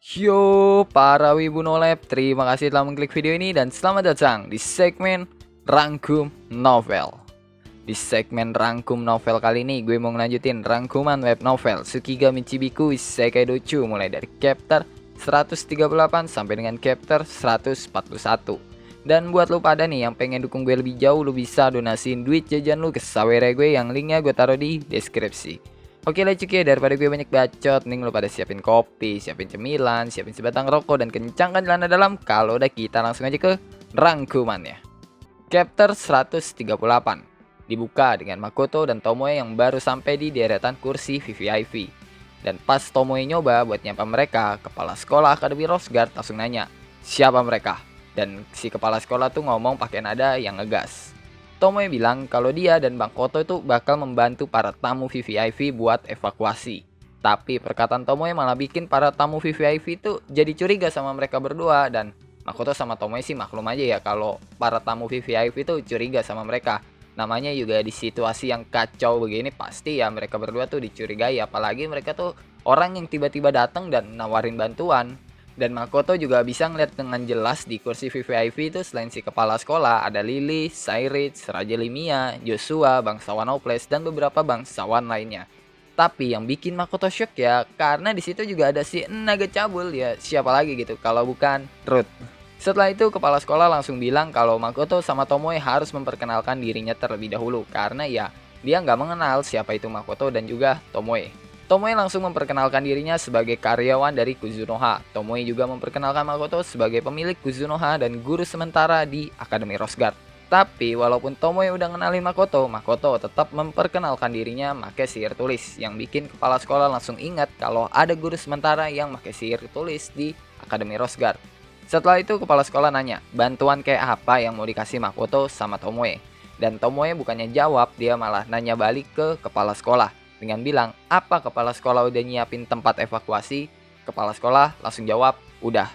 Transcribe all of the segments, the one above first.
Yo, para wibu nolep, terima kasih telah mengklik video ini dan selamat datang di segmen Rangkum Novel. Di segmen Rangkum Novel kali ini, gue mau ngelanjutin rangkuman web novel Tsukigami Chibiku Isekai Dochu mulai dari chapter 138 sampai dengan chapter 141. Dan buat lo pada nih yang pengen dukung gue lebih jauh, lo bisa donasiin duit jajan lo ke Sawere gue yang linknya gue taruh di deskripsi. Oke lah cuy, daripada gue banyak bacot, nih lo pada siapin kopi, siapin cemilan, siapin sebatang rokok, dan kencangkan celana dalam. Kalau udah kita langsung aja ke rangkumannya. Chapter 138 dibuka dengan Makoto dan Tomoe yang baru sampai di deretan kursi VVIP. Dan pas Tomoe nyoba buat nyapa mereka, kepala sekolah Akademi Rose Guard langsung nanya, siapa mereka? Dan si kepala sekolah tuh ngomong pakai nada yang ngegas. Tomoe bilang kalau dia dan Bang Koto itu bakal membantu para tamu VVIP buat evakuasi. Tapi perkataan Tomoe malah bikin para tamu VVIP itu jadi curiga sama mereka berdua. Dan Makoto sama Tomoe sih maklum aja ya kalau para tamu VVIP itu curiga sama mereka. Namanya juga di situasi yang kacau begini pasti ya mereka berdua tuh dicurigai. Apalagi mereka tuh orang yang tiba-tiba datang dan nawarin bantuan. Dan Makoto juga bisa ngeliat dengan jelas di kursi VVIP itu selain si kepala sekolah ada Lily, Cyrus, Raja Limia, Joshua, bangsawan Hopeless, dan beberapa bangsawan lainnya. Tapi yang bikin Makoto shock ya karena di situ juga ada si naga cabul ya, siapa lagi gitu kalau bukan Ruth. Setelah itu kepala sekolah langsung bilang kalau Makoto sama Tomoe harus memperkenalkan dirinya terlebih dahulu karena ya dia nggak mengenal siapa itu Makoto dan juga Tomoe. Tomoe langsung memperkenalkan dirinya sebagai karyawan dari Kuzunoha. Tomoe juga memperkenalkan Makoto sebagai pemilik Kuzunoha dan guru sementara di Akademi Rose Guard. Tapi walaupun Tomoe udah kenalin Makoto, Makoto tetap memperkenalkan dirinya pakai sihir tulis yang bikin kepala sekolah langsung ingat kalau ada guru sementara yang pakai sihir tulis di Akademi Rose Guard. Setelah itu kepala sekolah nanya, bantuan kayak apa yang mau dikasih Makoto sama Tomoe? Dan Tomoe bukannya jawab, dia malah nanya balik ke kepala sekolah dengan bilang, apa kepala sekolah udah nyiapin tempat evakuasi? Kepala sekolah langsung jawab, udah.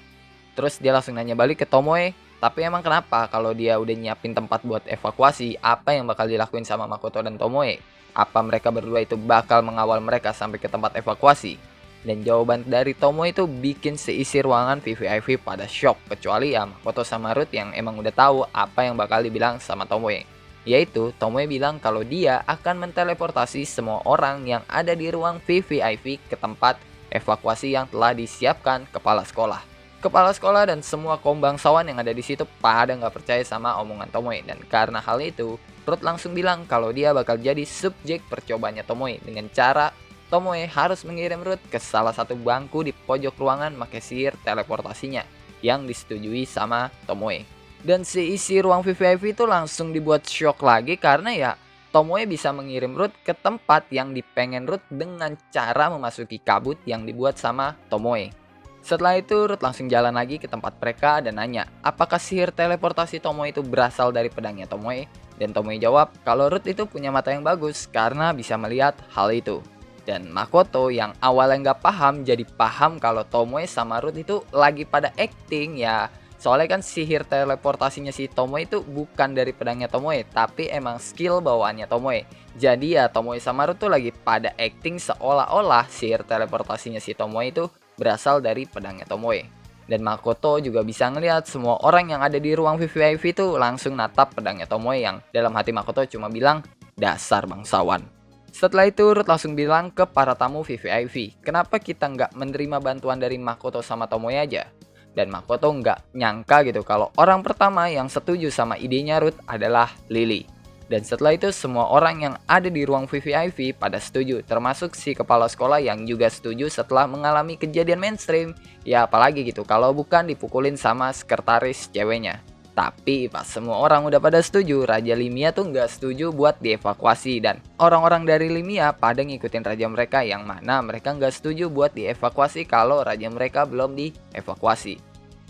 Terus dia langsung nanya balik ke Tomoe, tapi emang kenapa kalau dia udah nyiapin tempat buat evakuasi, apa yang bakal dilakuin sama Makoto dan Tomoe? Apa mereka berdua itu bakal mengawal mereka sampai ke tempat evakuasi? Dan jawaban dari Tomoe itu bikin seisi ruangan VVIP pada shock, kecuali ya Makoto sama Ruth yang emang udah tahu apa yang bakal dibilang sama Tomoe. Yaitu Tomoe bilang kalau dia akan menteleportasi semua orang yang ada di ruang VVIP ke tempat evakuasi yang telah disiapkan kepala sekolah. Kepala sekolah dan semua kaum bangsawan yang ada di situ pada nggak percaya sama omongan Tomoe, dan karena hal itu Ruth langsung bilang kalau dia bakal jadi subjek percobaannya Tomoe dengan cara Tomoe harus mengirim Ruth ke salah satu bangku di pojok ruangan pakai sihir teleportasinya yang disetujui sama Tomoe. Dan isi ruang VVIP itu langsung dibuat shock lagi karena ya Tomoe bisa mengirim Ruth ke tempat yang dipengen Ruth dengan cara memasuki kabut yang dibuat sama Tomoe. Setelah itu Ruth langsung jalan lagi ke tempat mereka dan nanya apakah sihir teleportasi Tomoe itu berasal dari pedangnya Tomoe. Dan Tomoe jawab kalau Ruth itu punya mata yang bagus karena bisa melihat hal itu. Dan Makoto yang awalnya nggak paham jadi paham kalau Tomoe sama Ruth itu lagi pada acting ya. Soalnya kan sihir teleportasinya si Tomoe itu bukan dari pedangnya Tomoe, tapi emang skill bawaannya Tomoe. Jadi ya Tomoe sama Ruth tuh lagi pada acting seolah-olah sihir teleportasinya si Tomoe itu berasal dari pedangnya Tomoe. Dan Makoto juga bisa ngelihat semua orang yang ada di ruang VVIP itu langsung natap pedangnya Tomoe yang dalam hati Makoto cuma bilang, dasar bangsawan. Setelah itu Ruth langsung bilang ke para tamu VVIP, kenapa kita nggak menerima bantuan dari Makoto sama Tomoe aja? Dan Makoto nggak nyangka gitu kalau orang pertama yang setuju sama idenya Ruth adalah Lily. Dan setelah itu semua orang yang ada di ruang VVIP pada setuju, termasuk si kepala sekolah yang juga setuju setelah mengalami kejadian mainstream. Ya apalagi gitu kalau bukan dipukulin sama sekretaris ceweknya. Tapi pas semua orang udah pada setuju, Raja Limia tuh nggak setuju buat dievakuasi. Dan orang-orang dari Limia pada ngikutin raja mereka yang mana mereka nggak setuju buat dievakuasi kalau raja mereka belum dievakuasi.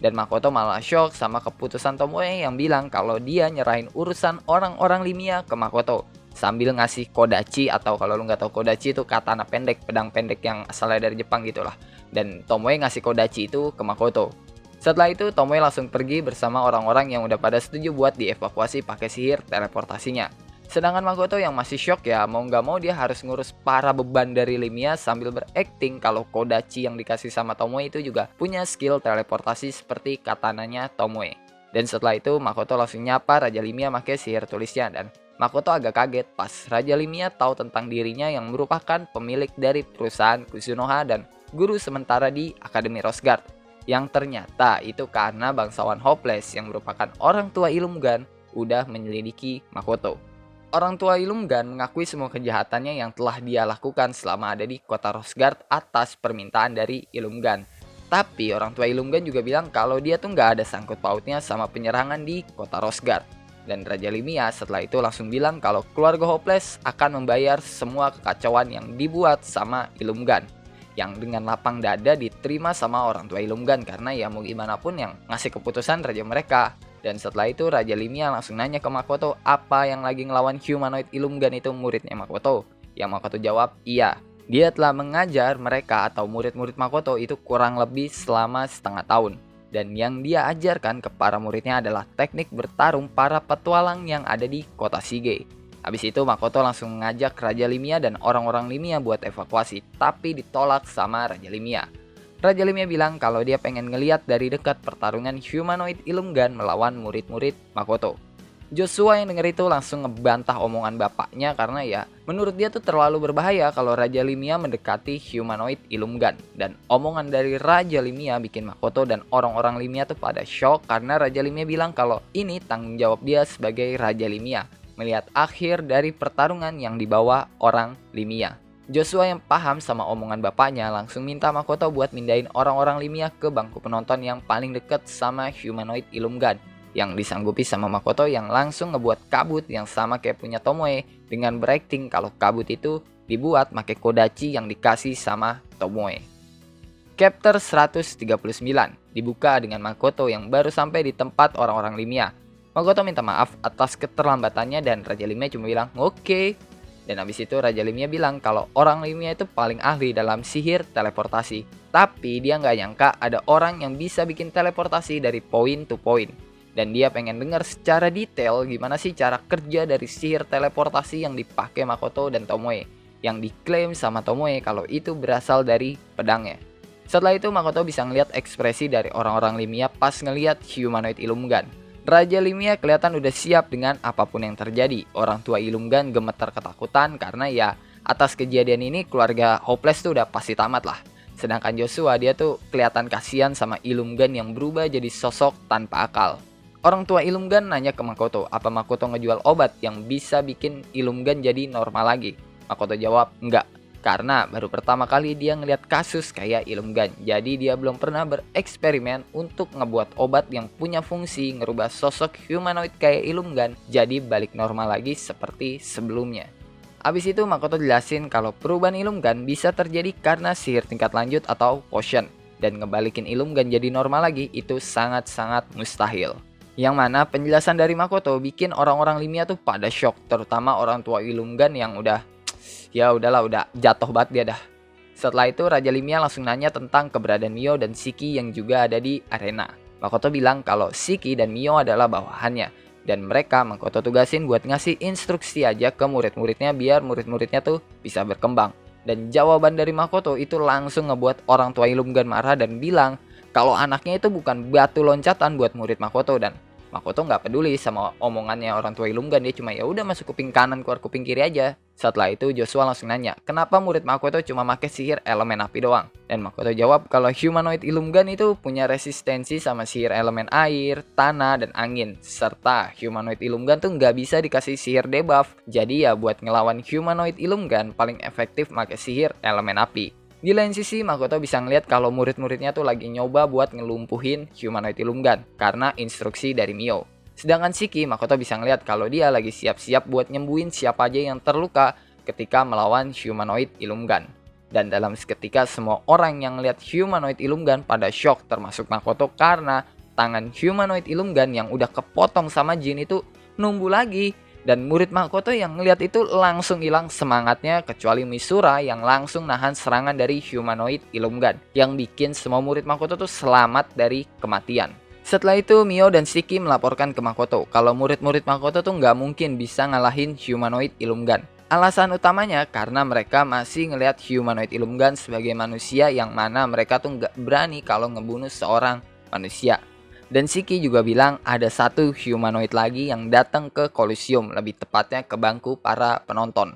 Dan Makoto malah shock sama keputusan Tomoe yang bilang kalau dia nyerahin urusan orang-orang Limia ke Makoto. Sambil ngasih kodachi, atau kalau lu nggak tahu kodachi itu katana pendek, pedang pendek yang asalnya dari Jepang gitulah. Dan Tomoe ngasih kodachi itu ke Makoto. Setelah itu Tomoe langsung pergi bersama orang-orang yang udah pada setuju buat dievakuasi pakai sihir teleportasinya. Sedangkan Makoto yang masih shock ya, mau nggak mau dia harus ngurus para beban dari Limia sambil berakting kalau Kodachi yang dikasih sama Tomoe itu juga punya skill teleportasi seperti katananya Tomoe. Dan setelah itu Makoto langsung nyapa Raja Limia pakai sihir tulisnya, dan Makoto agak kaget pas Raja Limia tahu tentang dirinya yang merupakan pemilik dari perusahaan Kusunoha dan guru sementara di Akademi Rose Guard. Yang ternyata itu karena bangsawan Hopeless yang merupakan orang tua Illuminati udah menyelidiki Makoto. Orang tua Illuminati mengakui semua kejahatannya yang telah dia lakukan selama ada di kota Rose Guard atas permintaan dari Illuminati. Tapi orang tua Illuminati juga bilang kalau dia tuh nggak ada sangkut pautnya sama penyerangan di kota Rose Guard. Dan Raja Limia setelah itu langsung bilang kalau keluarga Hopeless akan membayar semua kekacauan yang dibuat sama Illuminati. Yang dengan lapang dada diterima sama orang tua Illuminati karena ya mau gimana pun yang ngasih keputusan raja mereka. Dan setelah itu Raja Limia langsung nanya ke Makoto apa yang lagi ngelawan humanoid Illuminati itu muridnya Makoto. Yang Makoto jawab iya, dia telah mengajar mereka atau murid-murid Makoto itu kurang lebih selama setengah tahun. Dan yang dia ajarkan ke para muridnya adalah teknik bertarung para petualang yang ada di kota Shige. Habis itu Makoto langsung mengajak Raja Limia dan orang-orang Limia buat evakuasi, tapi ditolak sama Raja Limia. Raja Limia bilang kalau dia pengen ngeliat dari dekat pertarungan humanoid Illuminati melawan murid-murid Makoto. Joshua yang denger itu langsung ngebantah omongan bapaknya karena ya menurut dia tuh terlalu berbahaya kalau Raja Limia mendekati humanoid Illuminati. Dan omongan dari Raja Limia bikin Makoto dan orang-orang Limia tuh pada shock karena Raja Limia bilang kalau ini tanggung jawab dia sebagai Raja Limia melihat akhir dari pertarungan yang dibawa orang Limia. Joshua yang paham sama omongan bapaknya langsung minta Makoto buat mindahin orang-orang Limia ke bangku penonton yang paling deket sama humanoid Illuminati. Yang disanggupi sama Makoto yang langsung ngebuat kabut yang sama kayak punya Tomoe dengan berakting kalau kabut itu dibuat pakai Kodachi yang dikasih sama Tomoe. Chapter 139 dibuka dengan Makoto yang baru sampai di tempat orang-orang Limia. Makoto minta maaf atas keterlambatannya dan Raja Limia cuma bilang oke. Dan habis itu Raja Limia bilang kalau orang Limia itu paling ahli dalam sihir teleportasi. Tapi dia nggak nyangka ada orang yang bisa bikin teleportasi dari poin to poin. Dan dia pengen dengar secara detail gimana sih cara kerja dari sihir teleportasi yang dipakai Makoto dan Tomoe. Yang diklaim sama Tomoe kalau itu berasal dari pedangnya. Setelah itu Makoto bisa ngeliat ekspresi dari orang-orang Limia pas ngeliat humanoid Illuminati. Raja Limia kelihatan udah siap dengan apapun yang terjadi. Orang tua Illuminati gemetar ketakutan karena ya atas kejadian ini keluarga Hopeless tuh udah pasti tamat lah. Sedangkan Joshua dia tuh kelihatan kasihan sama Illuminati yang berubah jadi sosok tanpa akal. Orang tua Illuminati nanya ke Makoto apa Makoto ngejual obat yang bisa bikin Illuminati jadi normal lagi. Makoto jawab enggak. Karena baru pertama kali dia ngeliat kasus kayak Illuminati. Jadi dia belum pernah bereksperimen untuk ngebuat obat yang punya fungsi ngerubah sosok humanoid kayak Illuminati jadi balik normal lagi seperti sebelumnya. Abis itu Makoto jelasin kalau perubahan Illuminati bisa terjadi karena sihir tingkat lanjut atau potion. Dan ngebalikin Illuminati jadi normal lagi itu sangat-sangat mustahil. Yang mana penjelasan dari Makoto bikin orang-orang Limia tuh pada shock. Terutama orang tua Illuminati yang udah jatuh banget dia dah. Setelah itu Raja Limia langsung nanya tentang keberadaan Mio dan Shiki yang juga ada di arena. Makoto bilang kalau Shiki dan Mio adalah bawahannya. Dan mereka Makoto tugasin buat ngasih instruksi aja ke murid-muridnya biar murid-muridnya tuh bisa berkembang. Dan jawaban dari Makoto itu langsung ngebuat orang tua Illuminati marah dan bilang kalau anaknya itu bukan batu loncatan buat murid Makoto. Dan Makoto nggak peduli sama omongannya orang tua Illuminati, dia cuma ya udah masuk kuping kanan keluar kuping kiri aja. Setelah itu Joshua langsung nanya, kenapa murid Makoto cuma pakai sihir elemen api doang? Dan Makoto jawab kalau humanoid Illuminati itu punya resistensi sama sihir elemen air, tanah, dan angin. Serta humanoid Illuminati tuh nggak bisa dikasih sihir debuff. Jadi ya buat ngelawan humanoid Illuminati paling efektif pakai sihir elemen api. Di lain sisi Makoto bisa ngeliat kalau murid-muridnya tuh lagi nyoba buat ngelumpuhin humanoid Illuminati karena instruksi dari Mio. Sedangkan Shiki, Makoto bisa ngeliat kalau dia lagi siap-siap buat nyembuhin siapa aja yang terluka ketika melawan humanoid Illuminati. Dan dalam seketika semua orang yang ngeliat humanoid Illuminati pada shock termasuk Makoto karena tangan humanoid Illuminati yang udah kepotong sama Jin itu numbuh lagi. Dan murid Makoto yang ngeliat itu langsung hilang semangatnya kecuali Misura yang langsung nahan serangan dari humanoid Illuminati yang bikin semua murid Makoto tuh selamat dari kematian. Setelah itu Mio dan Shiki melaporkan ke Makoto kalau murid-murid Makoto tuh nggak mungkin bisa ngalahin humanoid Illumingan. Alasan utamanya karena mereka masih ngelihat humanoid Illumingan sebagai manusia yang mana mereka tuh nggak berani kalau ngebunuh seorang manusia. Dan Shiki juga bilang ada satu humanoid lagi yang datang ke Colosseum, lebih tepatnya ke bangku para penonton.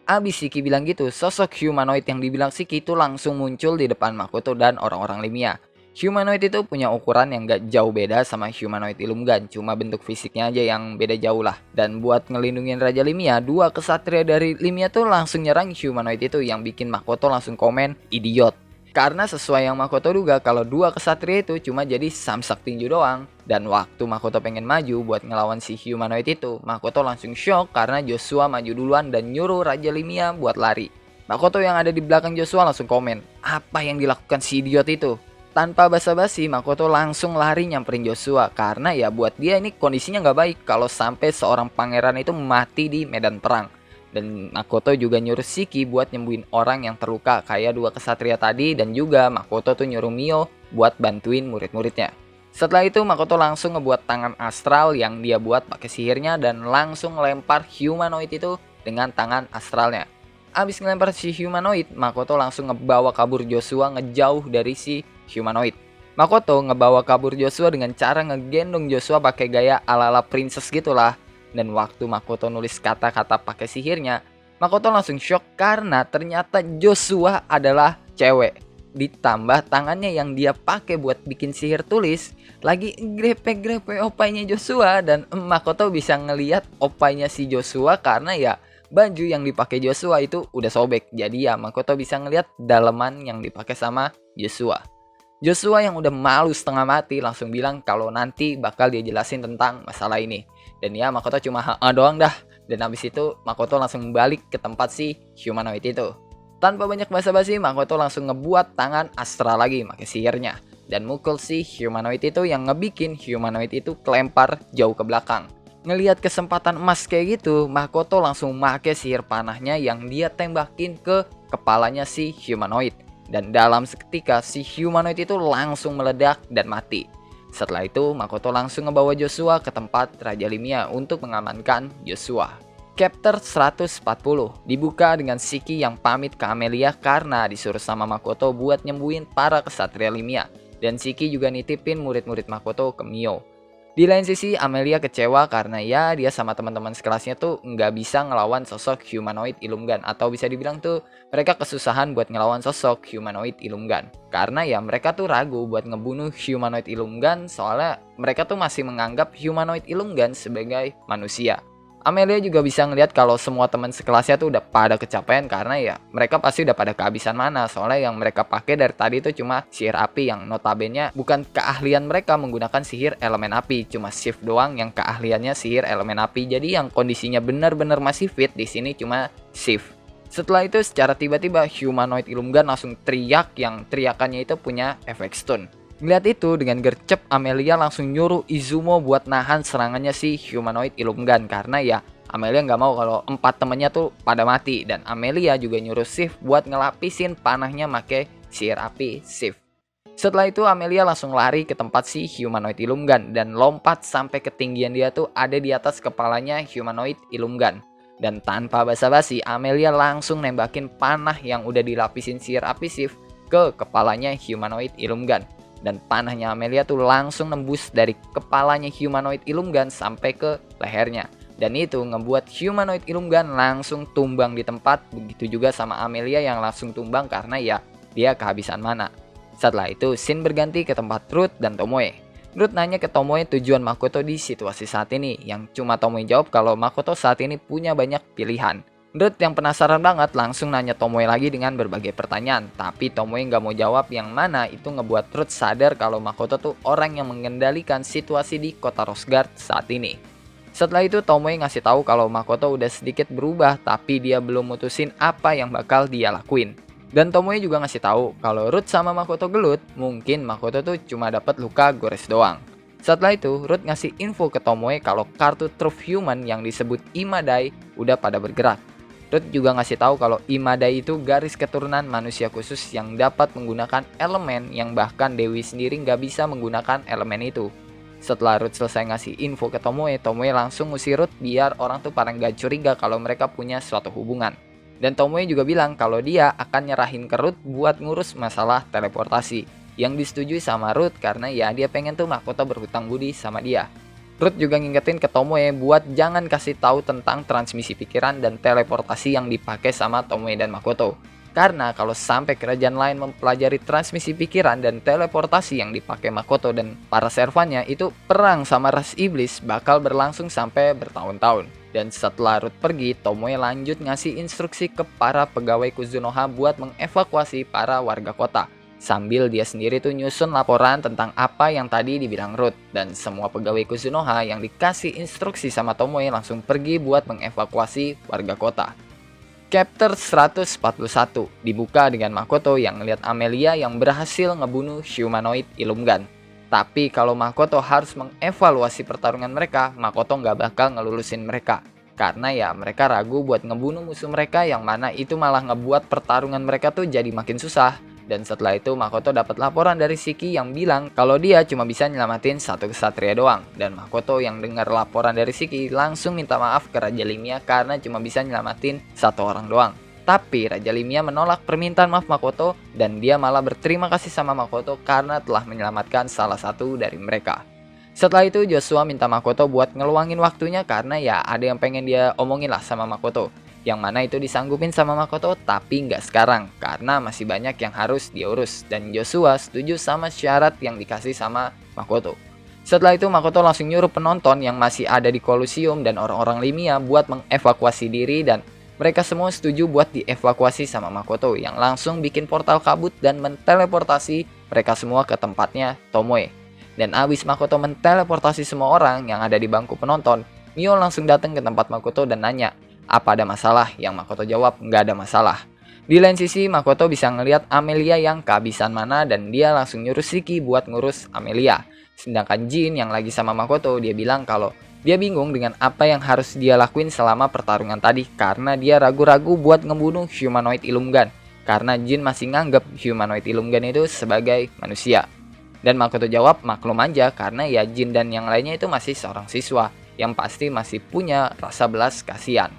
Abis Shiki bilang gitu, sosok humanoid yang dibilang Shiki itu langsung muncul di depan Makoto dan orang-orang Lemia. Humanoid itu punya ukuran yang gak jauh beda sama humanoid Illumingan, cuma bentuk fisiknya aja yang beda jauh lah. Dan buat ngelindungin Raja Lemia, dua kesatria dari Lemia tuh langsung nyerang humanoid itu yang bikin Makoto langsung komen, idiot. Karena sesuai yang Makoto duga kalau dua kesatria itu cuma jadi samsak tinju doang. Dan waktu Makoto pengen maju buat ngelawan si humanoid itu, Makoto langsung shock karena Joshua maju duluan dan nyuruh Raja Lemia buat lari. Makoto yang ada di belakang Joshua langsung komen, apa yang dilakukan si idiot itu? Tanpa basa-basi, Makoto langsung lari nyamperin Joshua karena ya buat dia ini kondisinya nggak baik kalau sampai seorang pangeran itu mati di medan perang. Dan Makoto juga nyuruh Shiki buat nyembuhin orang yang terluka kayak dua kesatria tadi, dan juga Makoto tuh nyuruh Mio buat bantuin murid-muridnya. Setelah itu Makoto langsung ngebuat tangan astral yang dia buat pakai sihirnya dan langsung lempar humanoid itu dengan tangan astralnya. Abis ngelempar si humanoid, Makoto langsung ngebawa kabur Joshua ngejauh dari si humanoid. Makoto ngebawa kabur Joshua dengan cara ngegendong Joshua pakai gaya ala-ala princess gitulah. Dan waktu Makoto nulis kata-kata pakai sihirnya, Makoto langsung shock karena ternyata Joshua adalah cewek. Ditambah tangannya yang dia pakai buat bikin sihir tulis lagi grepe-grepe opainya Joshua, dan Makoto bisa ngelihat opainya si Joshua karena ya baju yang dipakai Joshua itu udah sobek. Jadi ya Makoto bisa ngelihat daleman yang dipakai sama Joshua. Joshua yang udah malu setengah mati langsung bilang kalau nanti bakal dia jelasin tentang masalah ini. Dan ya Makoto cuma doang dah. Dan habis itu Makoto langsung balik ke tempat si humanoid itu. Tanpa banyak basa-basi, Makoto langsung ngebuat tangan astral lagi pakai sihirnya dan mukul si humanoid itu yang ngebikin humanoid itu kelempar jauh ke belakang. Ngelihat kesempatan emas kayak gitu, Makoto langsung make sihir panahnya yang dia tembakin ke kepalanya si humanoid. Dan dalam seketika si humanoid itu langsung meledak dan mati. Setelah itu Makoto langsung ngebawa Joshua ke tempat Raja Lemia untuk mengamankan Joshua. Chapter 140 dibuka dengan Shiki yang pamit ke Amelia karena disuruh sama Makoto buat nyembuhin para kesatria Lemia. Dan Shiki juga nitipin murid-murid Makoto ke Mio. Di lain sisi Amelia kecewa karena ya dia sama teman-teman sekelasnya tuh nggak bisa ngelawan sosok humanoid Illumingan, atau bisa dibilang tuh mereka kesusahan buat ngelawan sosok humanoid Illumingan. Karena ya mereka tuh ragu buat ngebunuh humanoid Illumingan soalnya mereka tuh masih menganggap humanoid Illumingan sebagai manusia. Amelia juga bisa ngelihat kalau semua teman sekelasnya tuh udah pada kecapean karena ya mereka pasti udah pada kehabisan mana, soalnya yang mereka pakai dari tadi itu cuma sihir api yang notabene bukan keahlian mereka menggunakan sihir elemen api, cuma shift doang yang keahliannya sihir elemen api. Jadi yang kondisinya benar-benar masih fit di sini cuma shift. Setelah itu secara tiba-tiba humanoid Illumingan langsung teriak yang teriakannya itu punya efek stun. Ngeliat itu dengan gercep Amelia langsung nyuruh Izumo buat nahan serangannya si humanoid Illumingan karena ya Amelia nggak mau kalau 4 temennya tuh pada mati, dan Amelia juga nyuruh Shift buat ngelapisin panahnya make sihir api Shift. Setelah itu Amelia langsung lari ke tempat si humanoid Illumingan dan lompat sampai ketinggian dia tuh ada di atas kepalanya humanoid Illumingan. Dan tanpa basa-basi Amelia langsung nembakin panah yang udah dilapisin sihir api Shift ke kepalanya humanoid Illumingan. Dan panahnya Amelia tuh langsung nembus dari kepalanya humanoid Illumingan sampai ke lehernya. Dan itu ngebuat humanoid Illumingan langsung tumbang di tempat. Begitu juga sama Amelia yang langsung tumbang karena ya dia kehabisan mana. Setelah itu scene berganti ke tempat Ruth dan Tomoe. Ruth nanya ke Tomoe tujuan Makoto di situasi saat ini, yang cuma Tomoe jawab kalau Makoto saat ini punya banyak pilihan. Ruth yang penasaran banget langsung nanya Tomoe lagi dengan berbagai pertanyaan, tapi Tomoe nggak mau jawab, yang mana itu ngebuat Ruth sadar kalau Makoto tuh orang yang mengendalikan situasi di kota Rosgard saat ini. Setelah itu Tomoe ngasih tahu kalau Makoto udah sedikit berubah, tapi dia belum mutusin apa yang bakal dia lakuin. Dan Tomoe juga ngasih tahu kalau Ruth sama Makoto gelut, mungkin Makoto tuh cuma dapat luka gores doang. Setelah itu Ruth ngasih info ke Tomoe kalau kartu Truth Human yang disebut Imadai udah pada bergerak. Ruth juga ngasih tahu kalau Imada itu garis keturunan manusia khusus yang dapat menggunakan elemen yang bahkan Dewi sendiri nggak bisa menggunakan elemen itu. Setelah Ruth selesai ngasih info ke Tomoe, Tomoe langsung ngusir Ruth biar orang tuh pada nggak curiga kalau mereka punya suatu hubungan. Dan Tomoe juga bilang kalau dia akan nyerahin ke Ruth buat ngurus masalah teleportasi, yang disetujui sama Ruth karena ya dia pengen tuh Makoto berhutang budi sama dia. Ruth juga ngingetin ke Tomoe buat jangan kasih tahu tentang transmisi pikiran dan teleportasi yang dipakai sama Tomoe dan Makoto. Karena kalau sampai kerajaan lain mempelajari transmisi pikiran dan teleportasi yang dipakai Makoto dan para servannya, itu perang sama ras iblis bakal berlangsung sampai bertahun-tahun. Dan setelah Ruth pergi, Tomoe lanjut ngasih instruksi ke para pegawai Kuzunoha buat mengevakuasi para warga kota. Sambil dia sendiri tuh nyusun laporan tentang apa yang tadi dibilang Ruth. Dan semua pegawai Kuzunoha yang dikasih instruksi sama Tomoe langsung pergi buat mengevakuasi warga kota. Chapter 141 dibuka dengan Makoto yang ngeliat Amelia yang berhasil ngebunuh humanoid Illumingan. Tapi kalau Makoto harus mengevaluasi pertarungan mereka, Makoto nggak bakal ngelulusin mereka. Karena ya mereka ragu buat ngebunuh musuh mereka yang mana itu malah ngebuat pertarungan mereka tuh jadi makin susah. Dan setelah itu Makoto dapat laporan dari Shiki yang bilang kalau dia cuma bisa nyelamatin satu kesatria doang. Dan Makoto yang dengar laporan dari Shiki langsung minta maaf ke Raja Limia karena cuma bisa nyelamatin satu orang doang. Tapi Raja Limia menolak permintaan maaf Makoto dan dia malah berterima kasih sama Makoto karena telah menyelamatkan salah satu dari mereka. Setelah itu Joshua minta Makoto buat ngeluangin waktunya karena ya ada yang pengen dia omongin lah sama Makoto. Yang mana itu disanggupin sama Makoto tapi nggak sekarang karena masih banyak yang harus diurus. Dan Joshua setuju sama syarat yang dikasih sama Makoto. Setelah itu Makoto langsung nyuruh penonton yang masih ada di Colosseum dan orang-orang Limia buat mengevakuasi diri. Dan mereka semua setuju buat dievakuasi sama Makoto yang langsung bikin portal kabut dan menteleportasi mereka semua ke tempatnya Tomoe. Dan abis Makoto menteleportasi semua orang yang ada di bangku penonton, Mio langsung datang ke tempat Makoto dan nanya, apa ada masalah? Yang Makoto jawab, nggak ada masalah. Di lain sisi, Makoto bisa ngelihat Amelia yang kehabisan mana dan dia langsung nyuruh Shiki buat ngurus Amelia. Sedangkan Jin yang lagi sama Makoto, dia bilang kalau dia bingung dengan apa yang harus dia lakuin selama pertarungan tadi karena dia ragu-ragu buat ngebunuh humanoid Illumingan. Karena Jin masih nganggep humanoid Illumingan itu sebagai manusia. Dan Makoto jawab maklum aja karena ya Jin dan yang lainnya itu masih seorang siswa yang pasti masih punya rasa belas kasihan.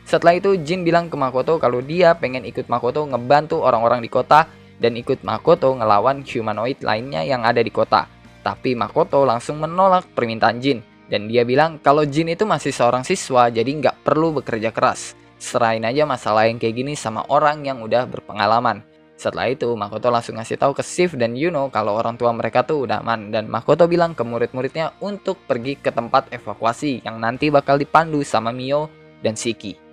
Setelah itu Jin bilang ke Makoto kalau dia pengen ikut Makoto ngebantu orang-orang di kota dan ikut Makoto ngelawan humanoid lainnya yang ada di kota. Tapi Makoto langsung menolak permintaan Jin dan dia bilang kalau Jin itu masih seorang siswa jadi nggak perlu bekerja keras. Serahin aja masalah yang kayak gini sama orang yang udah berpengalaman. Setelah itu Makoto langsung ngasih tahu ke Shift dan Yuno kalau orang tua mereka tuh udah aman dan Makoto bilang ke murid-muridnya untuk pergi ke tempat evakuasi yang nanti bakal dipandu sama Mio dan Shiki.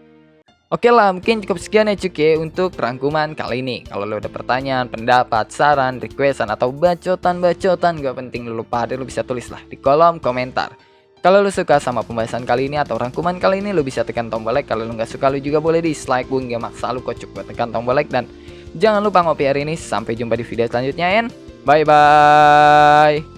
Oke lah, mungkin cukup sekian ya cuy untuk rangkuman kali ini. Kalau lo ada pertanyaan, pendapat, saran, requestan atau bacotan gak penting lo lupa lo bisa tulis lah di kolom komentar. Kalau lo suka sama pembahasan kali ini atau rangkuman kali ini lo bisa tekan tombol like. Kalau lo gak suka lo juga boleh dislike, gue gak maksa lo kocok buat tekan tombol like. Dan jangan lupa ngopi hari ini. Sampai jumpa di video selanjutnya and bye bye.